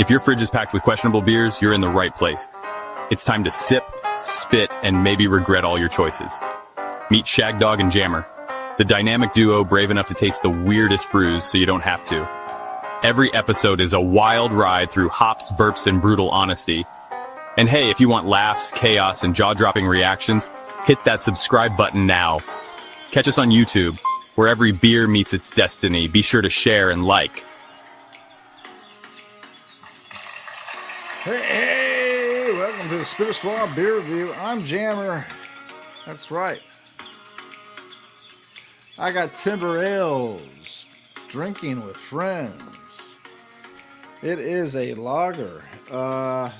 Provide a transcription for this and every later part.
If your fridge is packed with questionable beers, you're in the right place. It's time to sip, spit, and maybe regret all your choices. Meet Shagdog and Jammer, the dynamic duo brave enough to taste the weirdest brews so you don't have to. Every episode is a wild ride through hops, burps, and brutal honesty. And hey, if you want laughs, chaos, and jaw-dropping reactions, hit that subscribe button now. Catch us on YouTube, where every beer meets its destiny. Be sure to share and like. Hey, welcome to the Spitter Swab Beer Review. I'm Jammer. That's right. I got Timber Ales, drinking with friends. It is a lager. I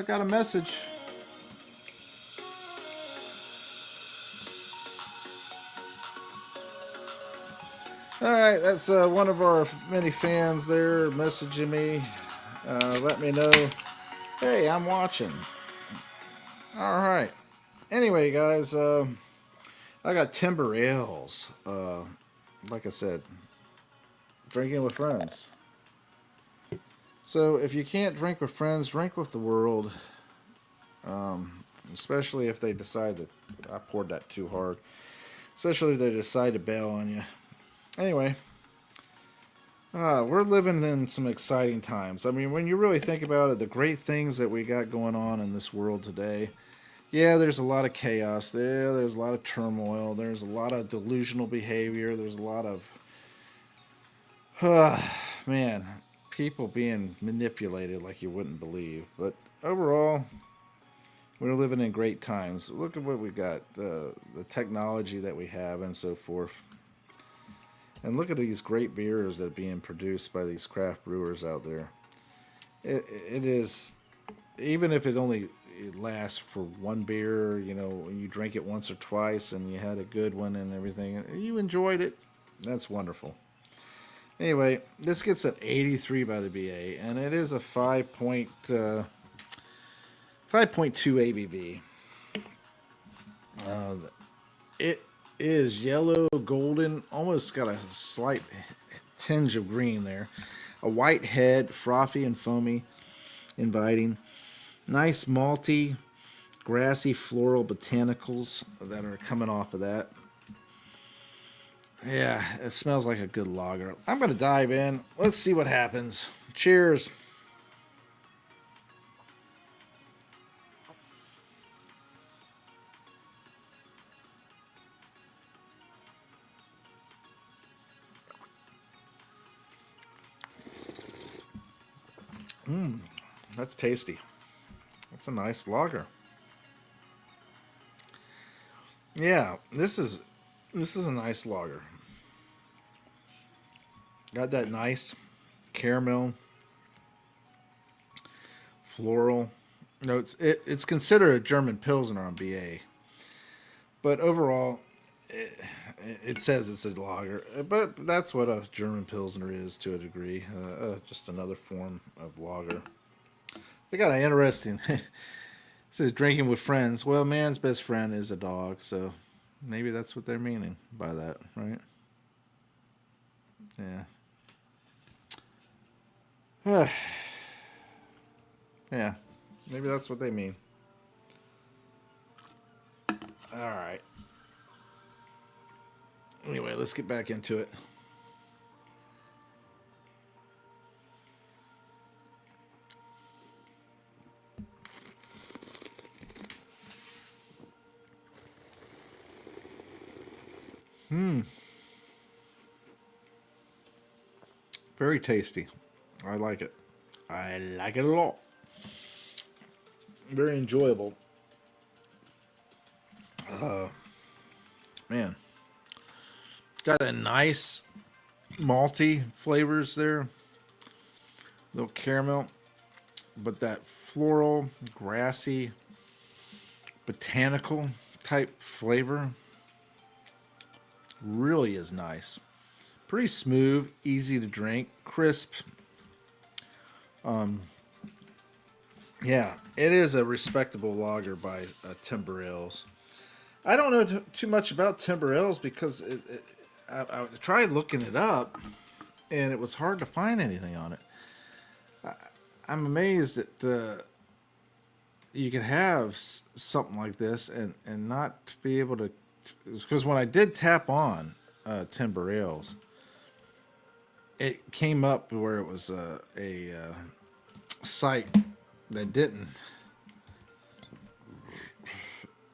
got a message. Alright, that's one of our many fans there messaging me. Let me know, hey, I'm watching. Alright. Anyway, guys, I got Timber Ales. Like I said, drinking with friends. So if you can't drink with friends, drink with the world. Especially if they decide that I poured that too hard. Especially if they decide to bail on you. Anyway, we're living in some exciting times. I mean, when you really think about it, the great things that we got going on in this world today. Yeah, there's a lot of chaos there. There's a lot of turmoil. There's a lot of delusional behavior. There's a lot of, man, people being manipulated like you wouldn't believe. But overall, we're living in great times. Look at what we got, the technology that we have and so forth. And look at these great beers that are being produced by these craft brewers out there. It is, even if it only lasts for one beer, you know, when you drink it once or twice and you had a good one and everything, you enjoyed it, that's wonderful. Anyway, this gets an 83 by the BA, and it is a 5.2 ABV. It is yellow, golden, almost got a slight tinge of green there. A white head, frothy and foamy, inviting. Nice malty, grassy, floral botanicals that are coming off of that. Yeah, it smells like a good lager. I'm going to dive in. Let's see what happens. Cheers. That's tasty. That's a nice lager. Yeah, this is a nice lager. Got that nice caramel, floral notes. It's considered a German Pilsner on BA, but overall, it says it's a lager. But that's what a German Pilsner is to a degree. Just another form of lager. They got an interesting. It says drinking with friends. Well, man's best friend is a dog, so maybe that's what they're meaning by that, right? Yeah. Yeah, maybe that's what they mean. All right. Anyway, let's get back into it. Very tasty. I like it. I like it a lot. Very enjoyable. Man. Got a nice malty flavors there. Little caramel. But that floral, grassy, botanical type flavor really is nice. Pretty smooth, easy to drink, crisp. Yeah, it is a respectable lager by Timber Ales. I don't know too much about Timber Ales because I tried looking it up, and it was hard to find anything on it. I'm amazed that you can have something like this and not be able to. Because when I did tap on Timber Ales, it came up where it was a site that didn't.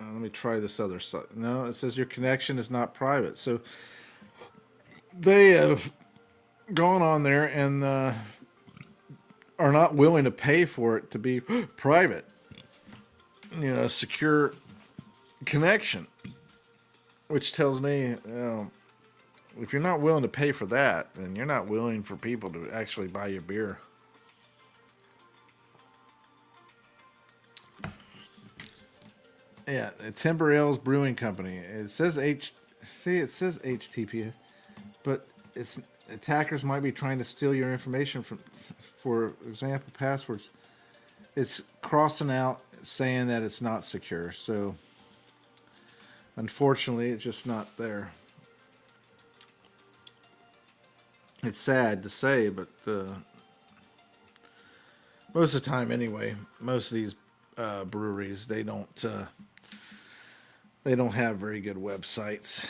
Let me try this other site. No, it says your connection is not private. So they have gone on there and are not willing to pay for it to be private. You know, secure connection, which tells me, if you're not willing to pay for that, then you're not willing for people to actually buy your beer. Yeah, Timber Ales Brewing Company. It says it says HTTP, but it's attackers might be trying to steal your information from, for example, passwords. It's crossing out saying that it's not secure. So, unfortunately, it's just not there. It's sad to say, but most of the time, anyway, most of these breweries they don't have very good websites.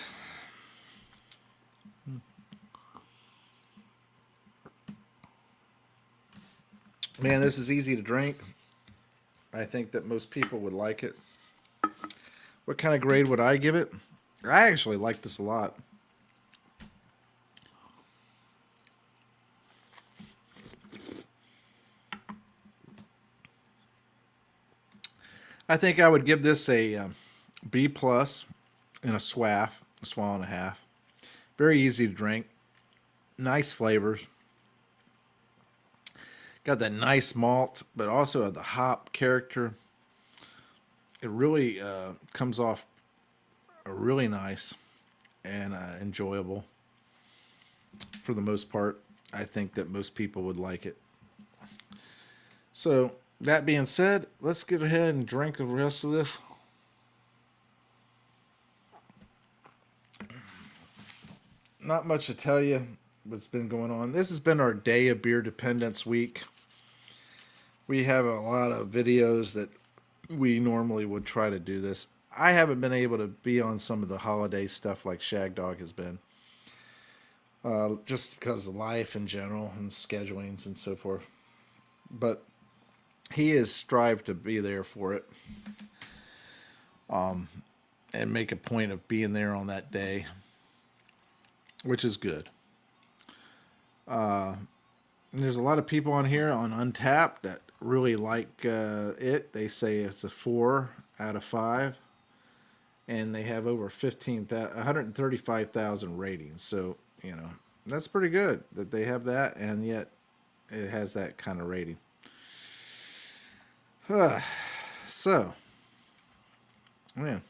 Man, this is easy to drink. I think that most people would like it. What kind of grade would I give it? I actually like this a lot. I think I would give this a B plus and a swallow and a half. Very easy to drink. Nice flavors. Got that nice malt, but also the hop character. It really comes off really nice and enjoyable. For the most part, I think that most people would like it. So, that being said, let's get ahead and drink the rest of this. Not much to tell you what's been going on. This has been our Day of Beer Dependence week. We have a lot of videos that we normally would try to do this. I haven't been able to be on some of the holiday stuff like Shag Dog has been. Just because of life in general and schedulings and so forth. But he has strived to be there for it. And make a point of being there on that day. Which is good. There's a lot of people on here on Untapped that really like it. They say it's a 4 out of 5. And they have over 135,000 ratings. So, you know, that's pretty good that they have that. And yet it has that kind of rating. So, man.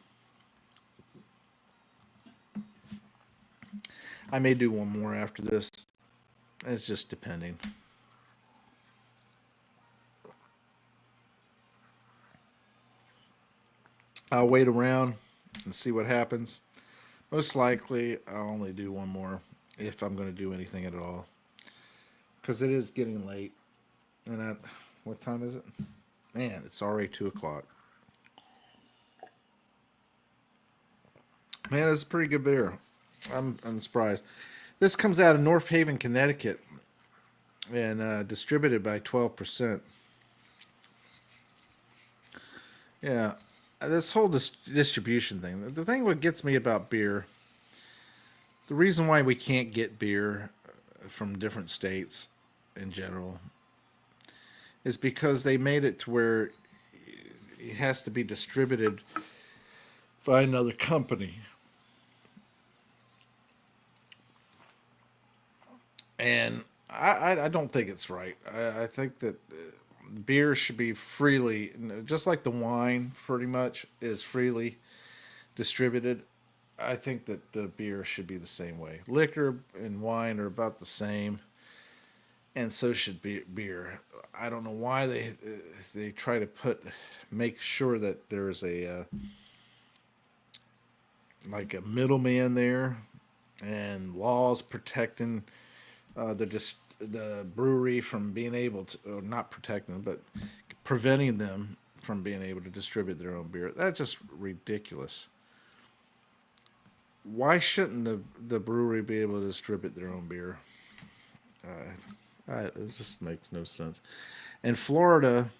I may do one more after this. It's just depending. I'll wait around and see what happens. Most likely, I'll only do one more if I'm going to do anything at all. Because it is getting late. And what time is it? Man, it's already 2 o'clock. Man, this is pretty good beer. I'm surprised. This comes out of North Haven, Connecticut, and distributed by 12%. Yeah, this whole distribution thing. The thing what gets me about beer, the reason why we can't get beer from different states in general, is because they made it to where it has to be distributed by another company. And I don't think it's right. I think that beer should be freely, just like the wine pretty much is freely distributed. I think that the beer should be the same way. Liquor and wine are about the same, and so should beer. I don't know why they try to make sure that there's a like a middleman there, and laws protecting the brewery from being able to, or not protecting them, but preventing them from being able to distribute their own beer. That's just ridiculous. Why shouldn't the brewery be able to distribute their own beer? It just makes no sense. In Florida,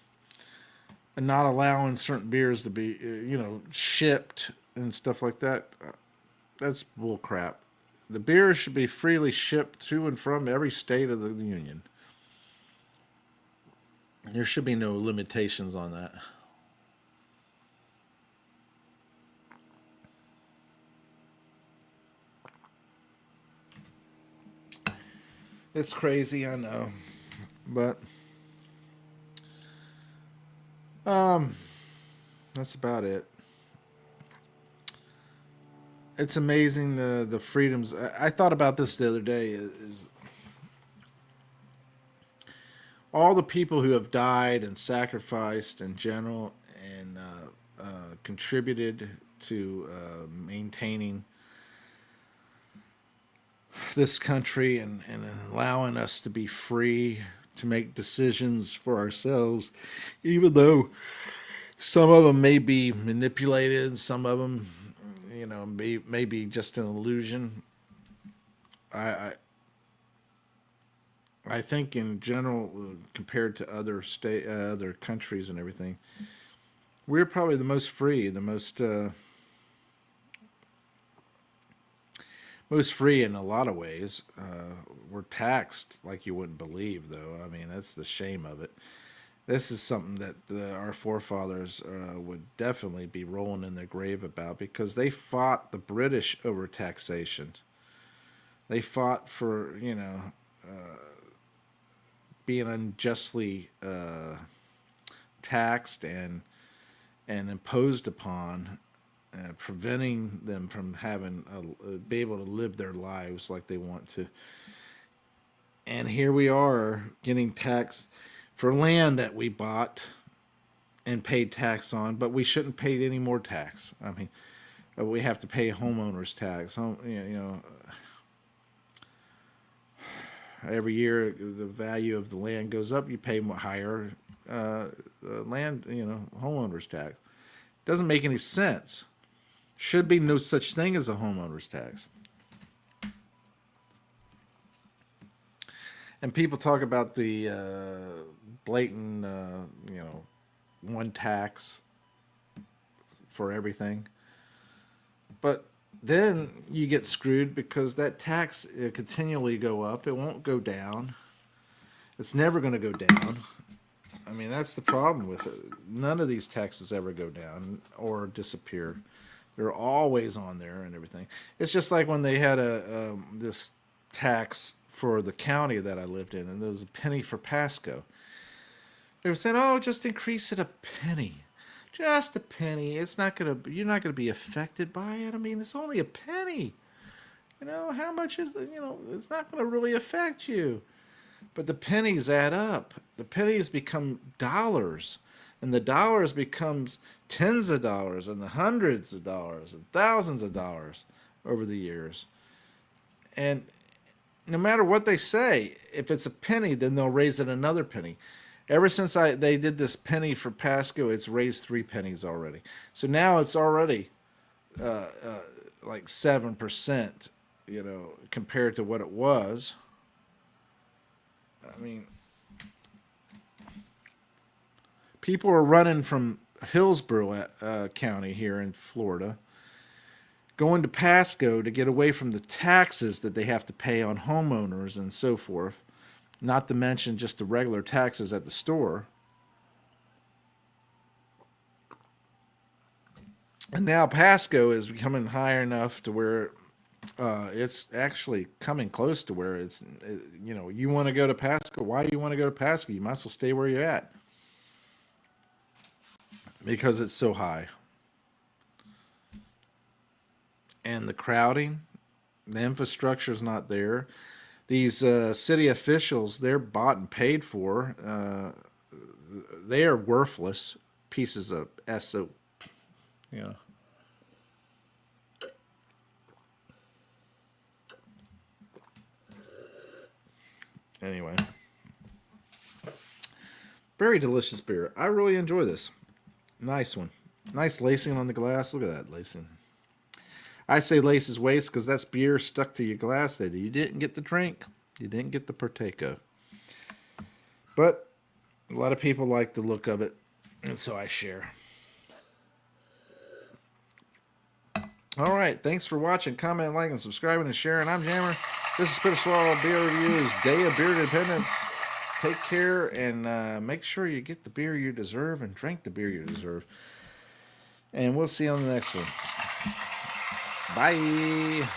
not allowing certain beers to be, shipped and stuff like that, that's bull crap. The beer should be freely shipped to and from every state of the union. There should be no limitations on that. It's crazy, I know, but that's about it. It's amazing the freedoms. I thought about this the other day. Is all the people who have died and sacrificed in general and contributed to maintaining this country and allowing us to be free to make decisions for ourselves, even though some of them may be manipulated, some of them, may be just an illusion. I I think in general, compared to other countries and everything, we're probably the most free, the most free in a lot of ways. We're taxed like you wouldn't believe, though. I mean, that's the shame of it. This is something that our forefathers would definitely be rolling in their grave about because they fought the British over taxation. They fought for, being unjustly taxed and imposed upon, preventing them from having be able to live their lives like they want to. And here we are getting taxed for land that we bought and paid tax on, but we shouldn't pay any more tax. I mean, we have to pay homeowners tax. Every year the value of the land goes up. You pay more higher land, homeowners tax. Doesn't make any sense. Should be no such thing as a homeowners tax. And people talk about the blatant, one tax for everything. But then you get screwed because that tax continually go up. It won't go down. It's never going to go down. I mean, that's the problem with it. None of these taxes ever go down or disappear. They're always on there and everything. It's just like when they had this tax for the county that I lived in, and there was a penny for Pasco. They were saying, "Oh, just increase it a penny, just a penny. You're not gonna be affected by it. I mean, it's only a penny. How much is it's not gonna really affect you." But the pennies add up. The pennies become dollars, and the dollars becomes tens of dollars, and the hundreds of dollars, and thousands of dollars over the years. And no matter what they say, if it's a penny, then they'll raise it another penny. Ever since they did this penny for Pasco, it's raised 3 pennies already. So now it's already like 7%, compared to what it was. I mean, people are running from Hillsborough County here in Florida, going to Pasco to get away from the taxes that they have to pay on homeowners and so forth, not to mention just the regular taxes at the store. And now Pasco is becoming higher enough to where it's actually coming close to where you want to go to Pasco. Why do you want to go to Pasco? You might as well stay where you're at because it's so high. And the crowding, the infrastructure is not there. These city officials, they're bought and paid for. They are worthless pieces of SO. Anyway, very delicious beer. I really enjoy this. Nice one. Nice lacing on the glass. Look at that lacing. I say lace is waste because that's beer stuck to your glass that you didn't get the drink. You didn't get the partako. But a lot of people like the look of it, and so I share. All right. Thanks for watching. Comment, liking, subscribing, and sharing. I'm Jammer. This is Spit or Swallow Beer Reviews, Day of Beer Independence. Take care and make sure you get the beer you deserve and drink the beer you deserve. And we'll see you on the next one. Bye.